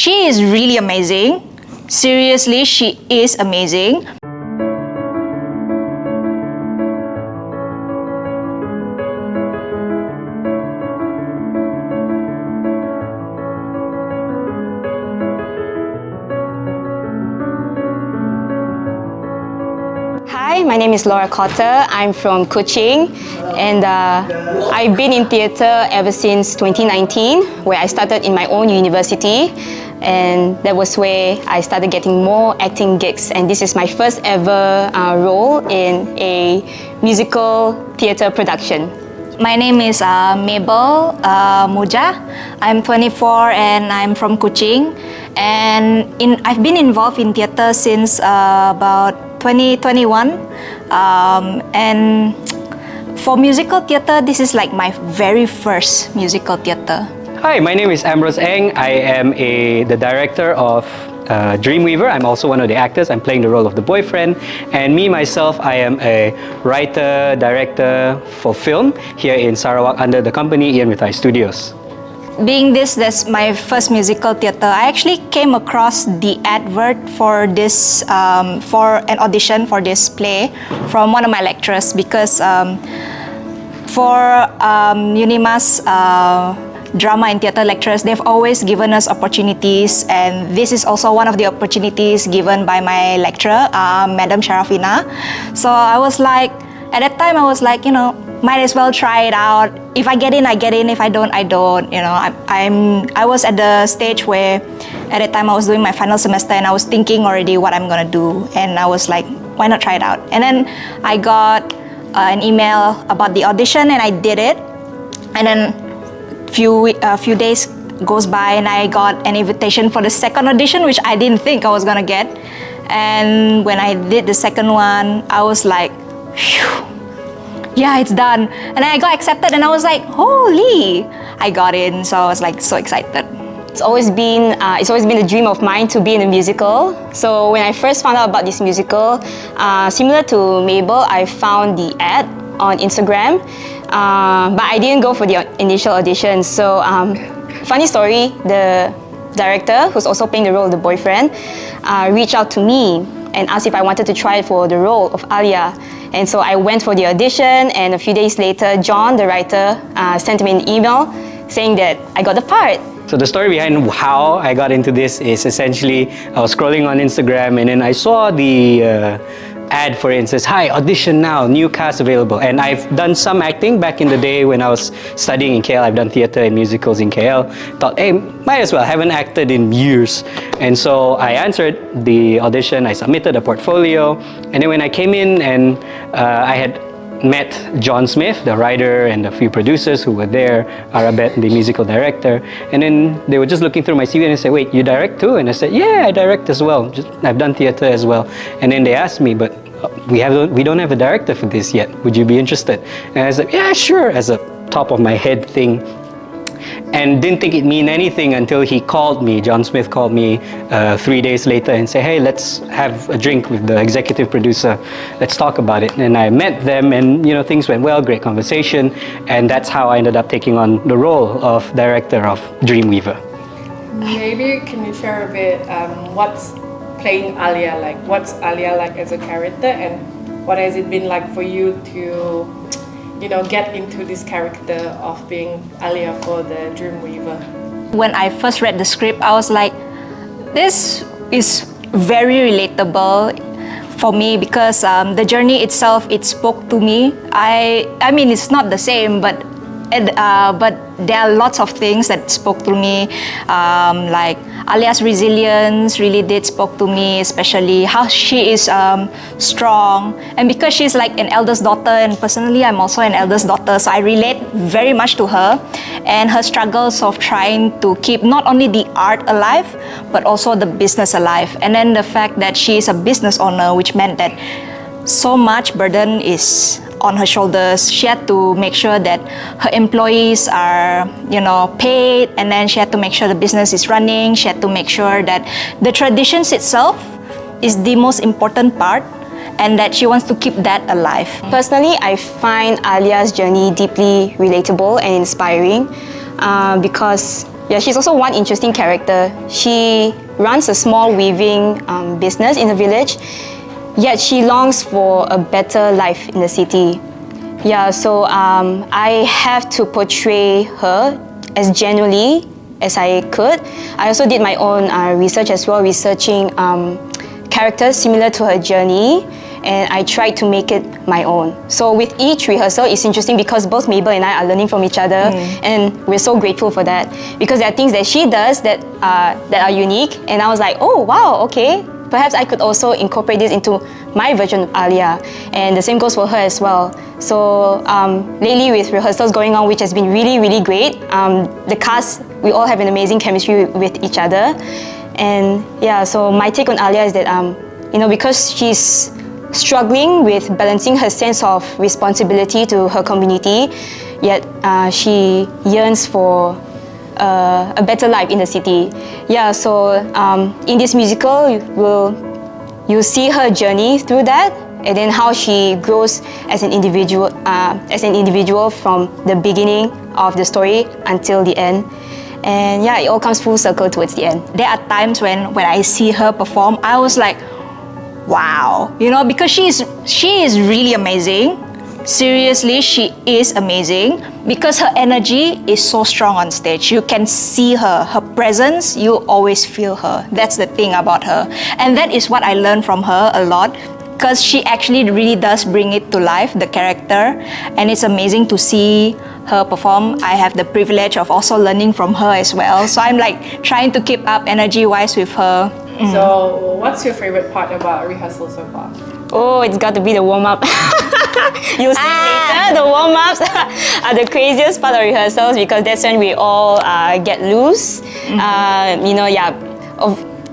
She is really amazing. Seriously, she is amazing. Hi, my name is Conter. I'm from Kuching, and I've been in theatre ever since 2019, where I started in my own university, and that was where I started getting more acting gigs. And this is my first ever role in a musical theatre production. My name is Mabel Mujah. I'm 24 and I'm from Kuching. And I've been involved in theatre since about 2021. And for musical theatre, this is like my very first musical theatre. Hi, my name is Ambrose. I am the director of Dreamweaver. I'm also one of the actors. I'm playing the role of the boyfriend. And me, myself, I am a writer, director for film here in Sarawak under the company Ian Withai Studios. Being that's my first musical theatre, I actually came across the advert for this, for an audition for this play from one of my lecturers because for Unimas drama and theatre lecturers, they've always given us opportunities, and this is also one of the opportunities given by my lecturer, Madam Sharafina. So I was like, at that time I was like, might as well try it out. If I get in, I get in. If I don't, I don't. I was at the stage where at that time I was doing my final semester and I was thinking already what I'm gonna do, and I was like, why not try it out? And then I got an email about the audition and I did it, and then a few days goes by and I got an invitation for the second audition, which I didn't think I was gonna get. And when I did the second one, I was like, phew, yeah, it's done. And I got accepted and I was like, holy, I got in. So I was like so excited. It's always been a dream of mine to be in a musical. So when I first found out about this musical, similar to Mabel, I found the ad on Instagram, but I didn't go for the initial audition. So funny story, the director, who's also playing the role of the boyfriend, reached out to me and asked if I wanted to try for the role of Aaliya. And so I went for the audition, and a few days later, John, the writer, sent me an email saying that I got the part. So the story behind how I got into this is essentially I was scrolling on Instagram and then I saw the ad for it and says, hi, audition now, new cast available. And I've done some acting back in the day when I was studying in KL. I've done theatre and musicals in KL. Thought, hey, might as well, haven't acted in years. And so I answered the audition, I submitted a portfolio, and then when I came in and I had met John Smith, the writer, and a few producers who were there, Arabet, the musical director, and then they were just looking through my CV and they said, wait, you direct too? And I said, yeah, I direct as well. I've done theatre as well. And then they asked me, but we don't have a director for this yet. Would you be interested? And I said, yeah, sure, as a top of my head thing. And didn't think it mean anything until he called me. John Smith called me 3 days later and said, hey, let's have a drink with the executive producer. Let's talk about it. And I met them and things went well, great conversation. And that's how I ended up taking on the role of director of Dreamweaver. Maybe can you share a bit what's playing Aaliya like? What's Aaliya like as a character, and what has it been like for you to get into this character of being Aaliya for the Dreamweaver? When I first read the script, I was like, this is very relatable for me because the journey itself, it spoke to me. I mean, it's not the same, but there are lots of things that spoke to me, like Aaliya's resilience really did spoke to me, especially how she is strong, and because she's like an eldest daughter, and personally I'm also an eldest daughter, so I relate very much to her and her struggles of trying to keep not only the art alive but also the business alive. And then the fact that she is a business owner, which meant that so much burden is on her shoulders. She had to make sure that her employees are, paid, and then she had to make sure the business is running. She had to make sure that the traditions itself is the most important part, and that she wants to keep that alive. Personally, I find Aaliya's journey deeply relatable and inspiring because Yeah, she's also one interesting character. She runs a small weaving business in the village, yet she longs for a better life in the city. Yeah, so I have to portray her as genuinely as I could. I also did my own research as well, researching characters similar to her journey, and I tried to make it my own. So with each rehearsal, it's interesting because both Mabel and I are learning from each other, and we're so grateful for that, because there are things that she does that are unique, and I was like, oh wow, okay, perhaps I could also incorporate this into my version of Aaliya, and the same goes for her as well. So lately with rehearsals going on, which has been really, really great, the cast, we all have an amazing chemistry with each other. And yeah, so my take on Aaliya is that, because she's struggling with balancing her sense of responsibility to her community, yet she yearns for a better life in the city. Yeah, so in this musical, you'll see her journey through that, and then how she grows as an individual from the beginning of the story until the end. And yeah, it all comes full circle towards the end. There are times when I see her perform, I was like, wow, because she is really amazing. Seriously, she is amazing because her energy is so strong on stage. You can see her presence, you always feel her. That's the thing about her. And that is what I learned from her a lot, because she actually really does bring it to life, the character, and it's amazing to see her perform. I have the privilege of also learning from her as well. So I'm like trying to keep up energy-wise with her. So what's your favorite part about rehearsal so far? Oh, it's got to be the warm-up. You'll see later, the warm-ups are the craziest part of rehearsals, because that's when we all get loose.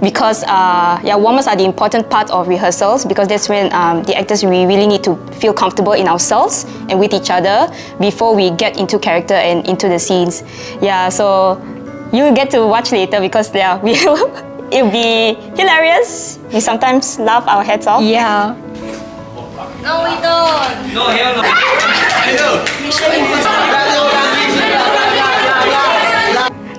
Because warm-ups are the important part of rehearsals, because that's when the actors, we really need to feel comfortable in ourselves and with each other before we get into character and into the scenes. Yeah, so you'll get to watch later, because it'll be hilarious. We sometimes laugh our heads off. Yeah. No, we don't. No, hell no. I know.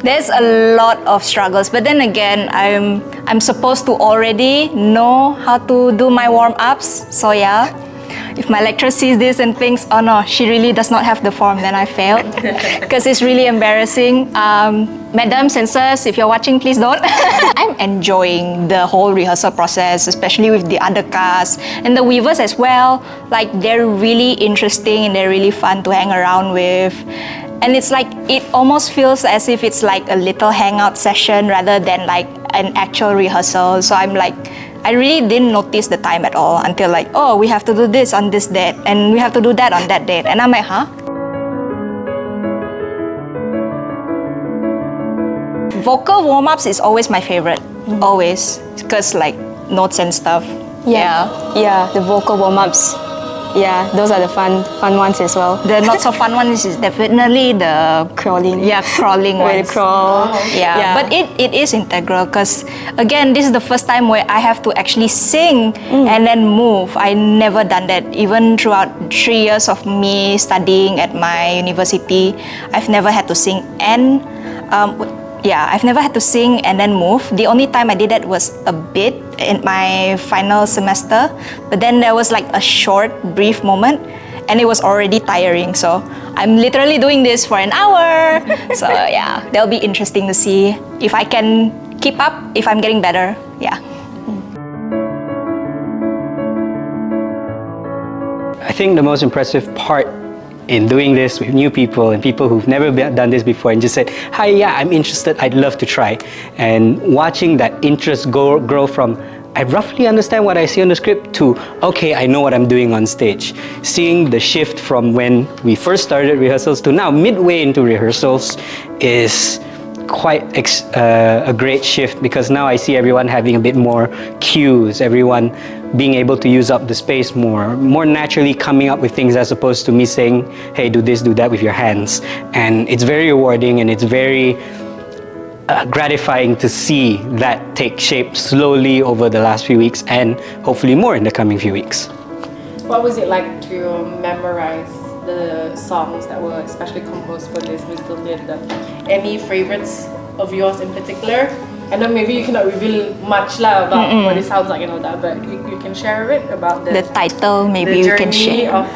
There's a lot of struggles, but then again, I'm supposed to already know how to do my warm-ups. So yeah, if my lecturer sees this and thinks, oh no, she really does not have the form, then I failed, because it's really embarrassing. Madam, censors, if you're watching, please don't. I'm enjoying the whole rehearsal process, especially with the other cast and the weavers as well. Like, they're really interesting and they're really fun to hang around with. And it's like, it almost feels as if it's like a little hangout session rather than like an actual rehearsal. So I'm like, I really didn't notice the time at all until like, oh, we have to do this on this date and we have to do that on that date. And I'm like, huh? Vocal warm-ups is always my favorite, always, because like notes and stuff. Yeah, the vocal warm-ups. Yeah, those are the fun ones as well. The not so fun ones is definitely the Crawling. Yeah, crawling Where ones. they crawl. Yeah, but it is integral, because again, this is the first time where I have to actually sing and then move. I never done that. Even throughout 3 years of me studying at my university, I've never had to sing and I've never had to sing and then move. The only time I did that was a bit in my final semester, but then there was like a short, brief moment, and it was already tiring. So I'm literally doing this for an hour. So yeah, that'll be interesting to see if I can keep up, if I'm getting better. Yeah. I think the most impressive part in doing this with new people and people who've never done this before and just said, hi, yeah, I'm interested, I'd love to try. And watching that interest grow from, I roughly understand what I see on the script, to, okay, I know what I'm doing on stage. Seeing the shift from when we first started rehearsals to now, midway into rehearsals, is quite a great shift, because now I see everyone having a bit more cues, everyone being able to use up the space more naturally coming up with things, as opposed to me saying, hey, do this, do that with your hands. And it's very rewarding, and it's very gratifying to see that take shape slowly over the last few weeks, and hopefully more in the coming few weeks. What was it like to memorize the songs that were especially composed for this musical theatre? Any favorites of yours in particular? I know maybe you cannot reveal much lah about what it sounds like and all that, but you can share a bit about The title, maybe the you can journey share. of,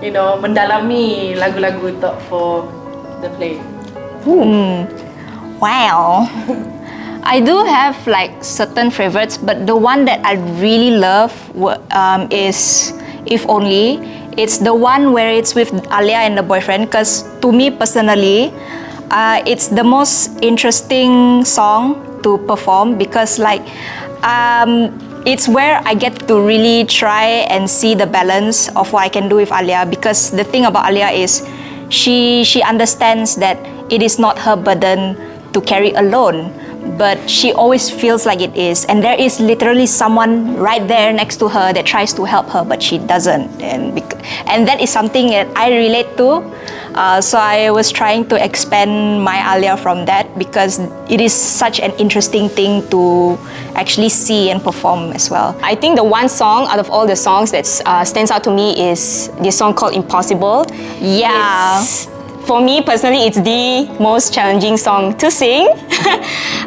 you know, mendalami lagu-lagu itu for the play. Wow. I do have like certain favorites, but the one that I really love is If Only. It's the one where it's with Aaliya and the boyfriend, because to me personally, it's the most interesting song to perform because like it's where I get to really try and see the balance of what I can do with Aaliya, because the thing about Aaliya is she understands that it is not her burden to carry alone, but she always feels like it is, and there is literally someone right there next to her that tries to help her but she doesn't, and that is something that I relate to. So I was trying to expand my Aaliya from that because it is such an interesting thing to actually see and perform as well. I think the one song out of all the songs that stands out to me is this song called Impossible. Yeah. For me personally, it's the most challenging song to sing.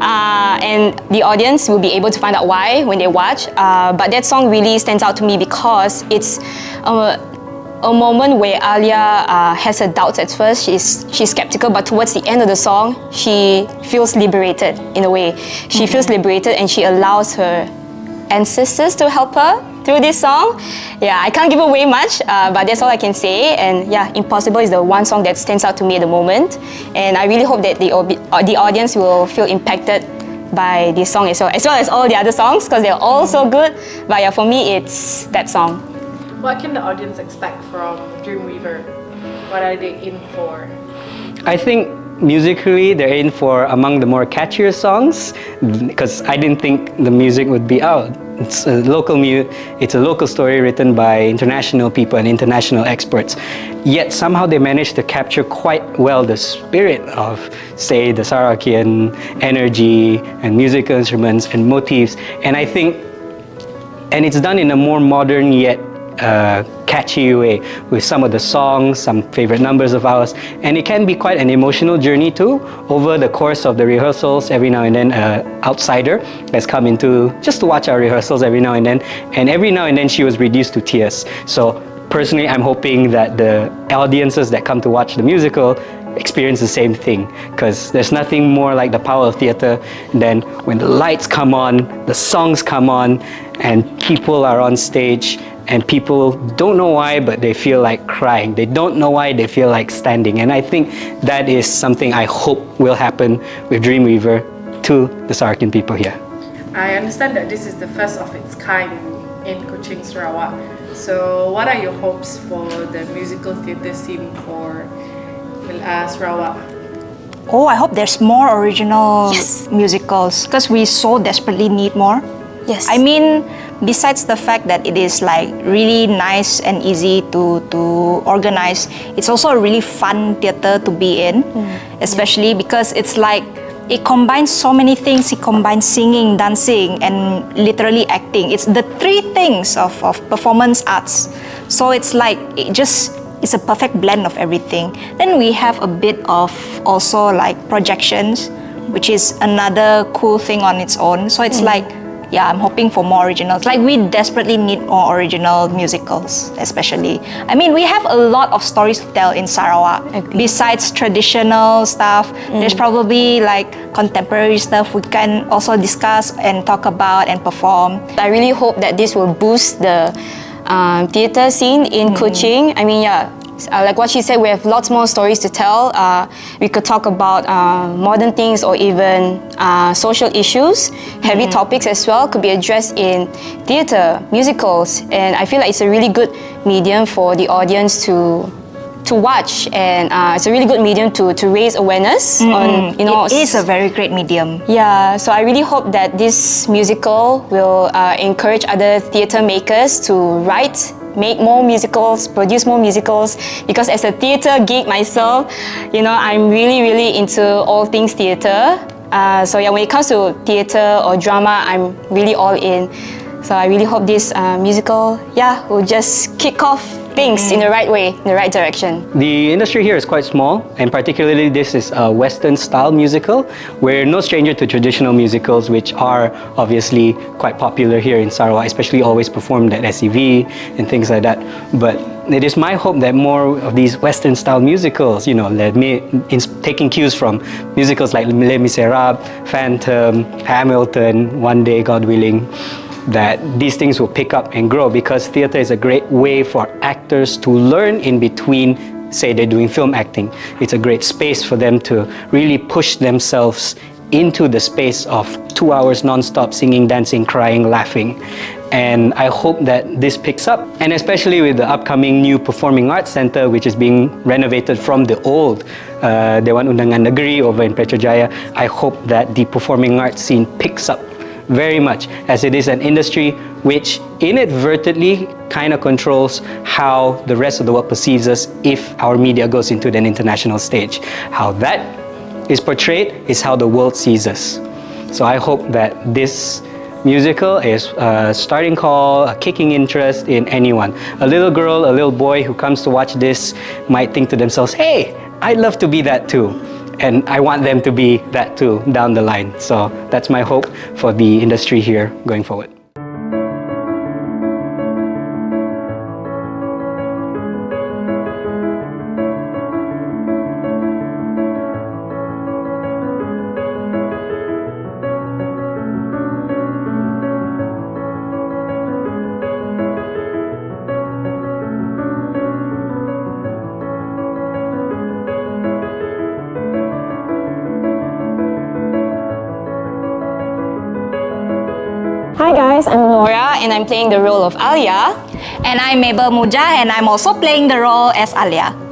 And the audience will be able to find out why when they watch. But that song really stands out to me because it's a moment where Aaliya has her doubts at first. She's skeptical, but towards the end of the song, she feels liberated in a way. She feels liberated and she allows her ancestors to help her through this song. Yeah, I can't give away much, but that's all I can say. And yeah, Impossible is the one song that stands out to me at the moment. And I really hope that the audience will feel impacted by this song as well as all the other songs, because they're all so good. But yeah, for me, it's that song. What can the audience expect from Dreamweaver? What are they in for? I think musically they're in for among the more catchier songs, because I didn't think the music would be out. It's a local story written by international people and international experts. Yet somehow they managed to capture quite well the spirit of, say, the Sarawakian energy and musical instruments and motifs. And I think, and it's done in a more modern yet catchy way, with some of the songs, some favorite numbers of ours, and it can be quite an emotional journey too. Over the course of the rehearsals, every now and then outsider has come into just to watch our rehearsals every now and then she was reduced to tears. So personally, I'm hoping that the audiences that come to watch the musical experience the same thing, because there's nothing more like the power of theatre than when the lights come on, the songs come on, and people are on stage and people don't know why, but they feel like crying. They don't know why, they feel like standing. And I think that is something I hope will happen with Dreamweaver to the Sarawakian people here. I understand that this is the first of its kind in Kuching, Sarawak. So what are your hopes for the musical theatre scene for Sarawak? Oh, I hope there's more original musicals, because we so desperately need more. Yes. I mean, besides the fact that it is like really nice and easy to organize, it's also a really fun theatre to be in, especially because it's like, it combines so many things. It combines singing, dancing, and literally acting. It's the three things of performance arts. So it's like, it's a perfect blend of everything. Then we have a bit of also like projections, which is another cool thing on its own. So it's like, yeah, I'm hoping for more originals. Like, we desperately need more original musicals, especially. I mean, we have a lot of stories to tell in Sarawak. Besides traditional stuff, there's probably like contemporary stuff we can also discuss and talk about and perform. I really hope that this will boost the theatre scene in Kuching. I mean, yeah, like what she said, we have lots more stories to tell. We could talk about modern things or even social issues. Heavy topics as well could be addressed in theatre, musicals, and I feel like it's a really good medium for the audience to watch, and it's a really good medium to raise awareness on, you know. It is a very great medium. Yeah, so I really hope that this musical will encourage other theatre makers to write, make more musicals, produce more musicals, because as a theatre geek myself, you know, I'm really into all things theatre. So yeah, when it comes to theatre or drama, I'm really all in. So I really hope this musical, will just kick off things in the right way, in the right direction. The industry here is quite small, and particularly this is a Western style musical. We're no stranger to traditional musicals, which are obviously quite popular here in Sarawak, especially always performed at SEV and things like that. But it is my hope that more of these Western style musicals, taking cues from musicals like Les Miserables, Phantom, Hamilton, one day, God willing, that these things will pick up and grow, because theatre is a great way for actors to learn in between, say they're doing film acting. It's a great space for them to really push themselves into the space of 2 hours non-stop singing, dancing, crying, laughing. And I hope that this picks up, and especially with the upcoming new Performing Arts Centre, which is being renovated from the old Dewan Undangan Negeri over in Petrojaya. I hope that the performing arts scene picks up very much, as it is an industry which inadvertently kind of controls how the rest of the world perceives us if our media goes into an international stage. How that is portrayed is how the world sees us. So I hope that this musical is a starting call, a kicking interest in anyone. A little girl, a little boy who comes to watch this might think to themselves, hey, I'd love to be that too. And I want them to be that too down the line. So that's my hope for the industry here going forward. Hi guys, I'm Laura and I'm playing the role of Aaliya. And I'm Mabel Mujah, and I'm also playing the role as Aaliya.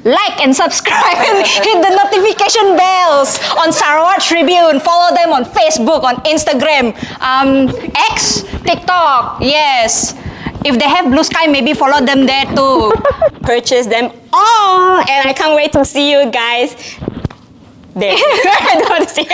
Like and subscribe and hit the notification bells on Sarawak Tribune. Follow them on Facebook, on Instagram, X, TikTok. Yes. If they have Blue Sky, maybe follow them there too. Purchase them all, and I can't wait to see you guys there. I don't want to see.